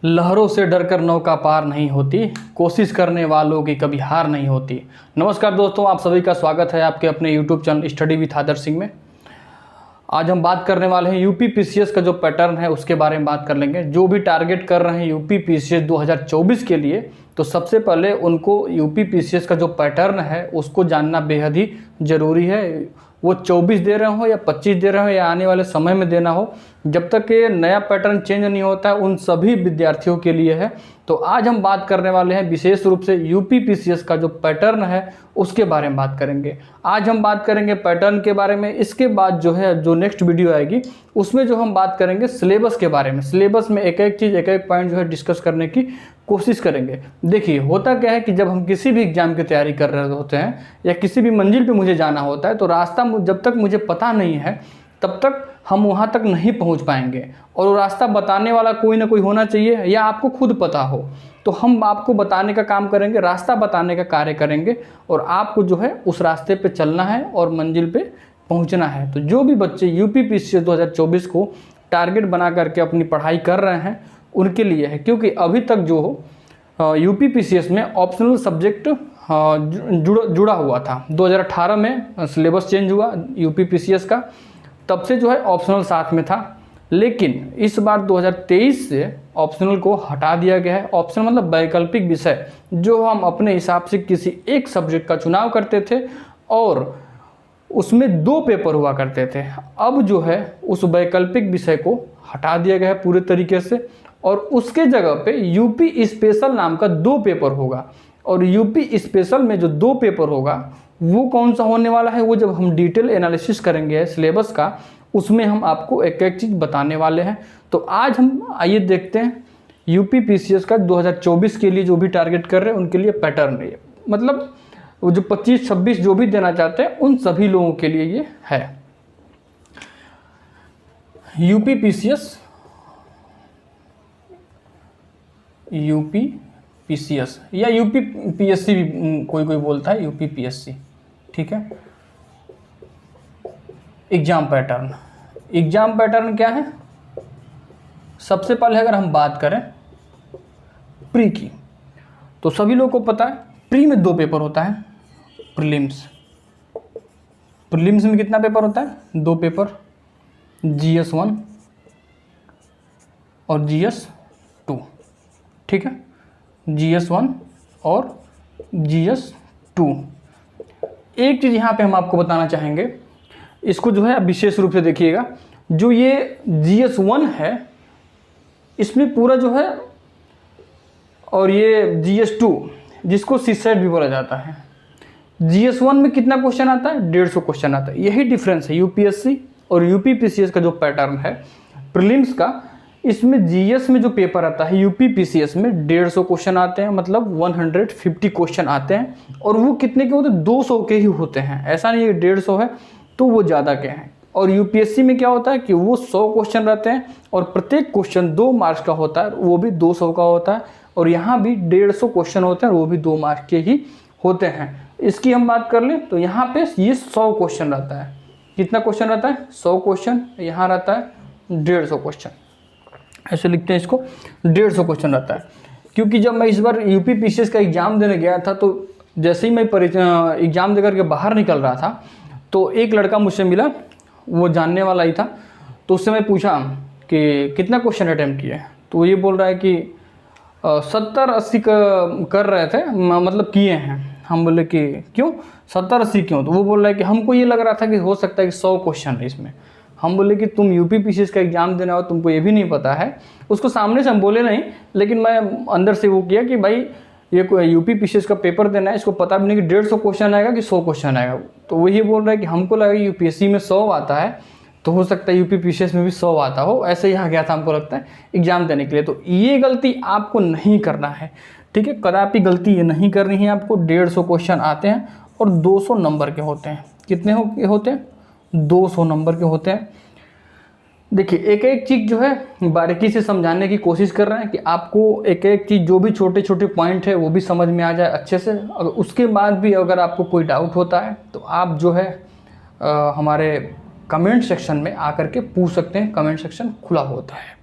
लहरों से डरकर नौका पार नहीं होती, कोशिश करने वालों की कभी हार नहीं होती। नमस्कार दोस्तों, आप सभी का स्वागत है आपके अपने YouTube चैनल स्टडी विथ आदर्श सिंह में। आज हम बात करने वाले हैं यूपी पीसीएस का जो पैटर्न है उसके बारे में बात कर लेंगे। जो भी टारगेट कर रहे हैं यूपी पीसीएस 2024 के लिए, तो सबसे पहले उनको यूपी पीसीएस का जो पैटर्न है उसको जानना बेहद ही ज़रूरी है। वो 24 दे रहे हो या 25 दे रहे हो या आने वाले समय में देना हो, जब तक ये नया पैटर्न चेंज नहीं होता है उन सभी विद्यार्थियों के लिए है। तो आज हम बात करने वाले हैं विशेष रूप से यूपी पीसीएस का जो पैटर्न है उसके बारे में बात करेंगे। आज हम बात करेंगे पैटर्न के बारे में। इसके बाद जो है जो नेक्स्ट वीडियो आएगी उसमें जो हम बात करेंगे सिलेबस के बारे में। सिलेबस में एक एक चीज़ एक एक पॉइंट जो है डिस्कस करने की कोशिश करेंगे। देखिए, होता क्या है कि जब हम किसी भी एग्जाम की तैयारी कर रहे होते हैं या किसी भी मंजिल पे मुझे जाना होता है, तो रास्ता जब तक मुझे पता नहीं है तब तक हम वहाँ तक नहीं पहुँच पाएंगे। और वो रास्ता बताने वाला कोई ना कोई होना चाहिए, या आपको खुद पता हो तो हम आपको बताने का काम करेंगे, रास्ता बताने का कार्य करेंगे, और आपको जो है उस रास्ते पे चलना है और मंजिल पे पहुँचना है। तो जो भी बच्चे यूपी पीसीएस 2024 को टारगेट बना करके अपनी पढ़ाई कर रहे हैं उनके लिए है, क्योंकि अभी तक जो यूपी पीसीएस में ऑप्शनल सब्जेक्ट जुड़ा हुआ था। 2018 में सिलेबस चेंज हुआ यूपी पीसीएस का, तब से जो है ऑप्शनल साथ में था। लेकिन इस बार 2023 से ऑप्शनल को हटा दिया गया है। ऑप्शनल मतलब वैकल्पिक विषय, जो हम अपने हिसाब से किसी एक सब्जेक्ट का चुनाव करते थे और उसमें 2 पेपर हुआ करते थे। अब जो है उस वैकल्पिक विषय को हटा दिया गया है पूरे तरीके से, और उसके जगह पे यूपी स्पेशल नाम का 2 पेपर होगा। और यूपी स्पेशल में जो 2 पेपर होगा वो कौन सा होने वाला है, वो जब हम डिटेल एनालिसिस करेंगे सिलेबस का, उसमें हम आपको एक एक चीज़ बताने वाले हैं। तो आज हम आइए देखते हैं यूपी पीसीएस का 2024 के लिए जो भी टारगेट कर रहे हैं उनके लिए पैटर्न है। मतलब वो जो 25-26 जो भी देना चाहते हैं उन सभी लोगों के लिए ये है। यूपी पीसीएस, यूपी पीसीएस या यूपी पीएससी भी कोई बोलता है, यूपी पीएससी, ठीक है। एग्जाम पैटर्न, एग्जाम पैटर्न क्या है? सबसे पहले अगर हम बात करें प्री की, तो सभी लोगों को पता है प्री में 2 पेपर होता है। प्रीलिम्स, प्रीलिम्स में कितना पेपर होता है? 2 पेपर, GS1 और GS2, ठीक है। GS1 और GS2। एक चीज़ यहाँ पे हम आपको बताना चाहेंगे, इसको जो है विशेष रूप से देखिएगा। जो ये GS1 है इसमें पूरा जो है, और ये GS2 जिसको सीसेट भी बोला जाता है, GS1 में कितना क्वेश्चन आता है? 150 क्वेश्चन आता है। यही डिफरेंस है यूपीएससी और यूपी पीसीएस का जो पैटर्न है प्रीलिम्स का। इसमें जीएस में जो पेपर आता है यूपी पीसीएस में 150 क्वेश्चन आते हैं, मतलब 150 क्वेश्चन आते हैं। और वो कितने के होते हैं? 200 के ही होते हैं। ऐसा नहीं है 150 है तो वो ज़्यादा के हैं। और यूपीएससी में क्या होता है कि वो 100 क्वेश्चन रहते हैं और प्रत्येक क्वेश्चन 2 मार्क्स का होता है, वो भी 200 का होता है। और यहाँ भी 150 क्वेश्चन होते हैं और वो भी 2 मार्क्स के ही होते हैं। इसकी हम बात कर लें तो यहाँ पे ये 100 क्वेश्चन रहता है। कितना क्वेश्चन रहता है? 100 क्वेश्चन। यहाँ रहता है 150 क्वेश्चन, ऐसे लिखते हैं इसको, 150 क्वेश्चन रहता है। क्योंकि जब मैं इस बार यूपी पीसीएस का एग्ज़ाम देने गया था, तो जैसे ही मैं एग्ज़ाम देकर के बाहर निकल रहा था तो एक लड़का मुझसे मिला, वो जानने वाला ही था। तो उससे मैं पूछा कि कितना क्वेश्चन अटैम्प्ट किया है, तो ये बोल रहा है कि 70-80 कर रहे थे, मतलब किए हैं। हम बोले कि क्यों 70-80 क्यों? तो वो बोल रहा है कि हमको ये लग रहा था कि हो सकता है कि 100 क्वेश्चन है इसमें। हम बोले कि तुम यूपी पीसीएस का एग्ज़ाम देना हो, तुमको ये भी नहीं पता है। उसको सामने से हम बोले नहीं, लेकिन मैं अंदर से वो किया कि भाई ये कोई यूपी पीसीएस का पेपर देना है, इसको पता भी नहीं कि 150 क्वेश्चन आएगा कि 100 क्वेश्चन आएगा। तो वही बोल रहा है कि हमको लगा कि यूपीएससी में 100 आता है, तो हो सकता है यूपी पीसीएस में भी 100 आता हो। ऐसे ही आ गया था हमको लगता है एग्ज़ाम देने के लिए। तो ये गलती आपको नहीं करना है, ठीक है। कदापि गलती ये नहीं करनी है आपको। 150 क्वेश्चन आते हैं और 200 नंबर के होते हैं। कितने होते हैं? 200 नंबर के होते हैं। देखिए, एक एक चीज़ जो है बारीकी से समझाने की कोशिश कर रहे हैं कि आपको एक एक चीज़, जो भी छोटे छोटे पॉइंट है वो भी समझ में आ जाए अच्छे से। अगर उसके बाद भी अगर आपको कोई डाउट होता है तो आप जो है हमारे कमेंट सेक्शन में आकर के पूछ सकते हैं। कमेंट सेक्शन खुला होता है,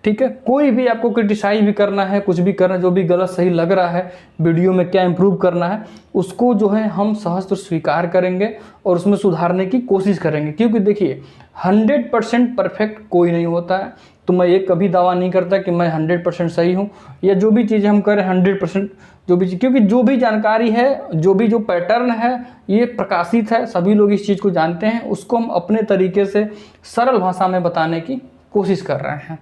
ठीक है। कोई भी आपको क्रिटिसाइज भी करना है, कुछ भी करना, जो भी गलत सही लग रहा है वीडियो में, क्या इंप्रूव करना है, उसको जो है हम सहस्त्र स्वीकार करेंगे और उसमें सुधारने की कोशिश करेंगे। क्योंकि देखिए 100% परफेक्ट कोई नहीं होता है, तो मैं ये कभी दावा नहीं करता कि मैं 100% सही हूँ, या जो भी चीज़ें हम करें 100% जो भी, क्योंकि जो भी जानकारी है, जो पैटर्न है, ये प्रकाशित है, सभी लोग इस चीज़ को जानते हैं, उसको हम अपने तरीके से सरल भाषा में बताने की कोशिश कर रहे हैं।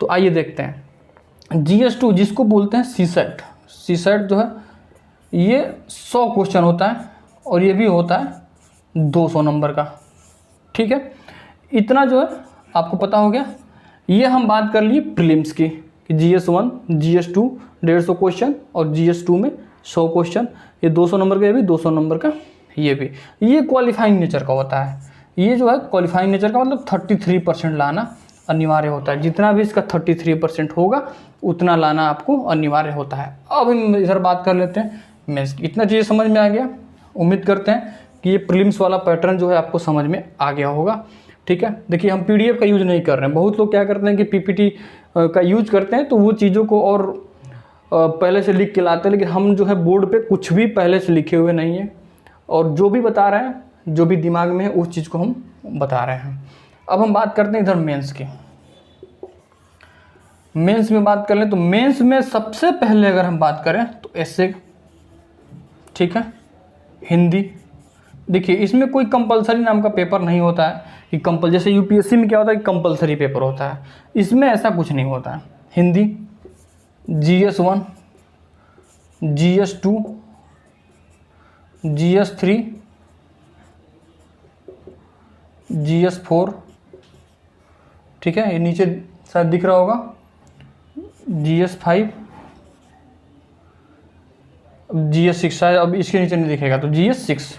तो आइए देखते हैं GS2 जिसको बोलते हैं सीसेट जो है ये 100 क्वेश्चन होता है और ये भी होता है 200 नंबर का। ठीक है, इतना जो है आपको पता हो गया। ये हम बात कर लिए प्रीलिम्स की कि GS1 GS2 150 क्वेश्चन और GS2 में 100 क्वेश्चन, ये 200 नंबर का, ये भी 200 नंबर का, ये भी। ये क्वालिफाइंग नेचर का होता है। ये जो है क्वालिफाइंग नेचर का मतलब 33% लाना अनिवार्य होता है। जितना भी इसका 33% होगा उतना लाना आपको अनिवार्य होता है। अब हम इधर बात कर लेते हैं मेंस की। इतना चीज़ें समझ में आ गया। उम्मीद करते हैं कि ये प्रीलिम्स वाला पैटर्न जो है आपको समझ में आ गया होगा। ठीक है, देखिए हम PDF का यूज़ नहीं कर रहे हैं। बहुत लोग क्या करते हैं कि PPT का यूज करते हैं, तो वो चीज़ों को और पहले से लिख के लाते हैं, लेकिन हम जो है बोर्ड पे कुछ भी पहले से लिखे हुए नहीं है, और जो भी बता रहे हैं, जो भी दिमाग में है उस चीज़ को हम बता रहे हैं। अब हम बात करते हैं इधर मेंस की। मेंस में बात कर लें तो मेंस में सबसे पहले अगर हम बात करें तो ऐसे, ठीक है, हिंदी। देखिए इसमें कोई कंपलसरी नाम का पेपर नहीं होता है कि जैसे UPSC में क्या होता है कि कंपलसरी पेपर होता है, इसमें ऐसा कुछ नहीं होता है। Hindi GS1 GS2 GS3 GS4, ठीक है, ये नीचे शायद दिख रहा होगा GS5, GS6 शायद अब इसके नीचे नहीं दिखेगा, तो GS6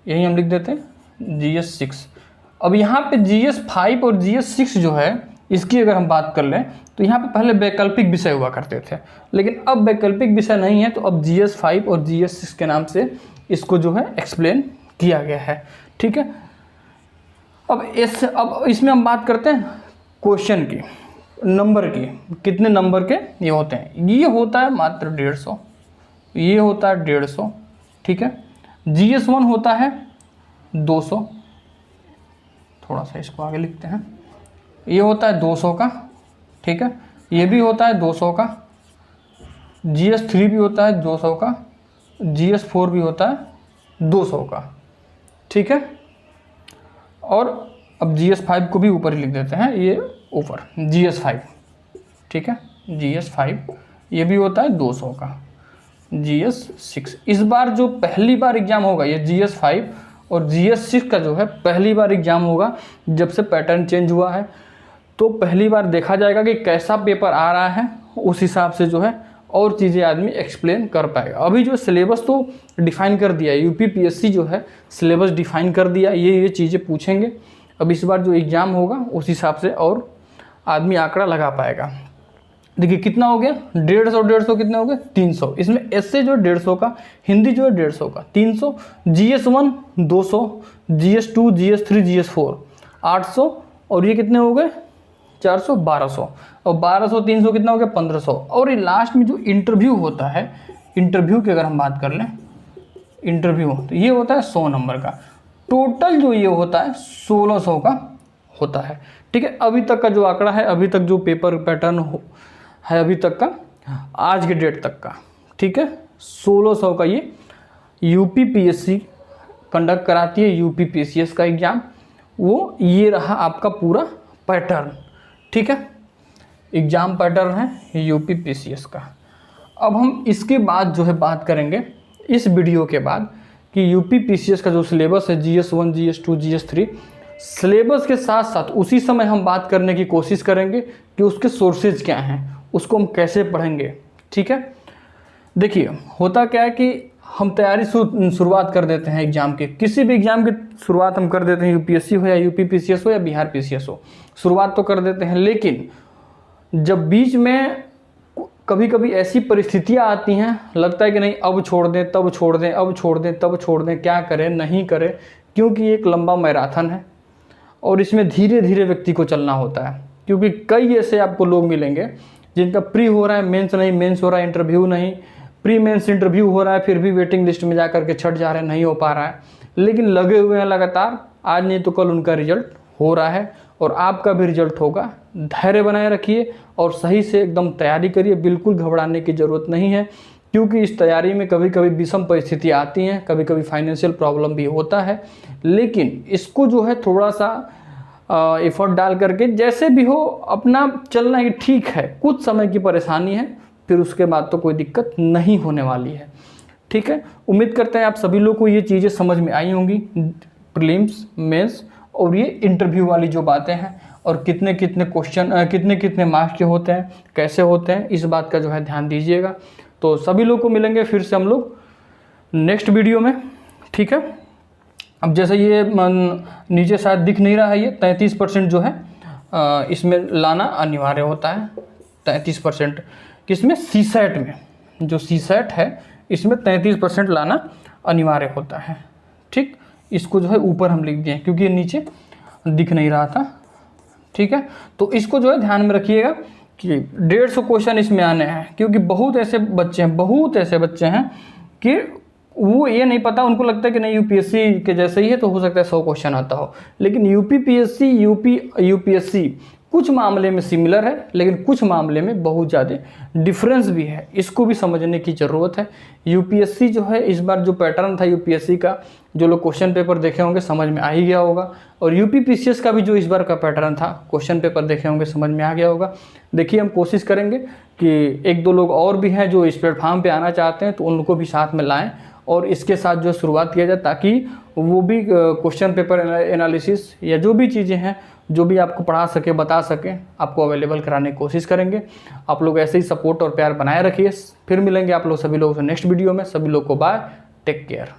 यही हम लिख देते हैं GS6। अब यहाँ पे GS5 और GS6 जो है इसकी अगर हम बात कर लें तो यहाँ पे पहले वैकल्पिक विषय हुआ करते थे, लेकिन अब वैकल्पिक विषय नहीं है, तो अब GS5 और GS6 के नाम से इसको जो है एक्सप्लेन किया गया है। ठीक है, अब इसमें हम बात करते हैं क्वेश्चन की, नंबर की, कितने नंबर के ये होते हैं। ये होता है मात्र 150, ये होता है 150। ठीक है, GS1 होता है 200, थोड़ा सा इसको आगे लिखते हैं, ये होता है 200 का। ठीक है, ये भी होता है 200 का, GS3 भी होता है 200 का, GS4 भी होता है 200 का। ठीक है, और अब GS5 को भी ऊपर ही लिख देते हैं, ये ऊपर GS5। ठीक है, GS5 ये भी होता है 200 का। GS6 इस बार जो पहली बार एग्जाम होगा, ये GS5 और GS6 का जो है पहली बार एग्जाम होगा। जब से पैटर्न चेंज हुआ है तो पहली बार देखा जाएगा कि कैसा पेपर आ रहा है, उस हिसाब से जो है और चीज़ें आदमी एक्सप्लेन कर पाएगा। अभी जो सिलेबस तो डिफ़ाइन कर दिया है, UPPSC जो है सिलेबस डिफ़ाइन कर दिया, ये चीज़ें पूछेंगे। अब इस बार जो एग्ज़ाम होगा उस हिसाब से और आदमी आंकड़ा लगा पाएगा। देखिए कितना हो गया, 150 कितने हो गए, 300। इसमें ऐसे जो 150 का, हिंदी जो है 150 का, 300, GS1 200, GS2 GS3 GS4 800, और ये कितने हो गए 400 1200, और 1200 300 कितना हो गया 1500। और ये लास्ट में जो इंटरव्यू होता है, इंटरव्यू की अगर हम बात कर लें, इंटरव्यू तो ये होता है 100 नंबर का। टोटल जो ये होता है 1600 का होता है। ठीक है, अभी तक का जो आंकड़ा है, अभी तक जो पेपर पैटर्न है अभी तक का, आज के डेट तक का, ठीक है, 1600 का ये UPPSC कंडक्ट कराती है, UPPCS का एग्ज़ाम, वो ये रहा आपका पूरा पैटर्न। ठीक है, एग्ज़ाम पैटर्न है UPPCS का। अब हम इसके बाद जो है बात करेंगे इस वीडियो के बाद कि UPPCS का जो सिलेबस है GS1 GS2 GS3, सिलेबस के साथ साथ उसी समय हम बात करने की कोशिश करेंगे कि उसके सोर्सेज क्या हैं, उसको हम कैसे पढ़ेंगे। ठीक है, देखिए होता क्या है कि हम तैयारी शुरुआत कर देते हैं एग्ज़ाम के, किसी भी एग्ज़ाम की शुरुआत हम कर देते हैं, UPSC हो या UPPCS हो या बिहार PCS हो, शुरुआत तो कर देते हैं, लेकिन जब बीच में कभी कभी ऐसी परिस्थितियाँ आती हैं, लगता है कि नहीं अब छोड़ दें, तब छोड़ दें, अब छोड़ दें, तब छोड़ दें, क्या करें नहीं करें, क्योंकि एक लंबा मैराथन है और इसमें धीरे धीरे व्यक्ति को चलना होता है। क्योंकि कई ऐसे आपको लोग मिलेंगे जिनका प्री हो रहा है, मेंस नहीं, मेंस हो रहा है, इंटरव्यू नहीं, प्री मेंस इंटरव्यू हो रहा है, फिर भी वेटिंग लिस्ट में जा करके छट जा रहे हैं, नहीं हो पा रहा है, लेकिन लगे हुए हैं लगातार, आज नहीं तो कल उनका रिजल्ट हो रहा है और आपका भी रिजल्ट होगा। धैर्य बनाए रखिए और सही से एकदम तैयारी करिए, बिल्कुल घबराने की ज़रूरत नहीं है, क्योंकि इस तैयारी में कभी कभी विषम परिस्थिति आती हैं, कभी कभी फाइनेंशियल प्रॉब्लम भी होता है, लेकिन इसको जो है थोड़ा सा एफर्ट डाल करके जैसे भी हो अपना चलना ही ठीक है। कुछ समय की परेशानी है, फिर उसके बाद तो कोई दिक्कत नहीं होने वाली है। ठीक है, उम्मीद करते हैं आप सभी लोग को ये चीज़ें समझ में आई होंगी, प्रीलिम्स, मेंस और ये इंटरव्यू वाली जो बातें हैं, और कितने कितने क्वेश्चन, कितने कितने मार्क्स के होते हैं, कैसे होते हैं, इस बात का जो है ध्यान दीजिएगा। तो सभी लोग को मिलेंगे फिर से हम लोग नेक्स्ट वीडियो में। ठीक है, अब जैसे ये नीचे शायद दिख नहीं रहा है, ये 33% जो है इसमें लाना अनिवार्य होता है। 33% किसमें? सीसैट में, जो सीसैट है इसमें 33% लाना अनिवार्य होता है। ठीक, इसको जो है ऊपर हम लिख दिए क्योंकि ये नीचे दिख नहीं रहा था। ठीक है, तो इसको जो है ध्यान में रखिएगा कि 150 क्वेश्चन इसमें आने हैं, क्योंकि बहुत ऐसे बच्चे हैं कि वो ये नहीं पता, उनको लगता है कि नहीं यूपीएससी के जैसे ही है तो हो सकता है 100 क्वेश्चन आता हो, लेकिन यूपीपीएससी यूपीएससी कुछ मामले में सिमिलर है, लेकिन कुछ मामले में बहुत ज़्यादा डिफरेंस भी है, इसको भी समझने की ज़रूरत है। यूपीएससी जो है इस बार जो पैटर्न था यूपीएससी का, जो लोग क्वेश्चन पेपर देखे होंगे समझ में आ ही गया होगा, और यूपीपीसीएस का भी जो इस बार का पैटर्न था, क्वेश्चन पेपर देखे होंगे समझ में आ गया होगा। देखिए, हम कोशिश करेंगे कि 1-2 लोग और भी हैं जो इस प्लेटफॉर्म पर आना चाहते हैं, तो उनको भी साथ में लाएँ और इसके साथ जो शुरुआत किया जाए, ताकि वो भी क्वेश्चन पेपर एनालिसिस या जो भी चीज़ें हैं, जो भी आपको पढ़ा सके, बता सके, आपको अवेलेबल कराने की कोशिश करेंगे। आप लोग ऐसे ही सपोर्ट और प्यार बनाए रखिए। फिर मिलेंगे आप लोग सभी लोगों से नेक्स्ट वीडियो में। सभी लोग को बाय, टेक केयर।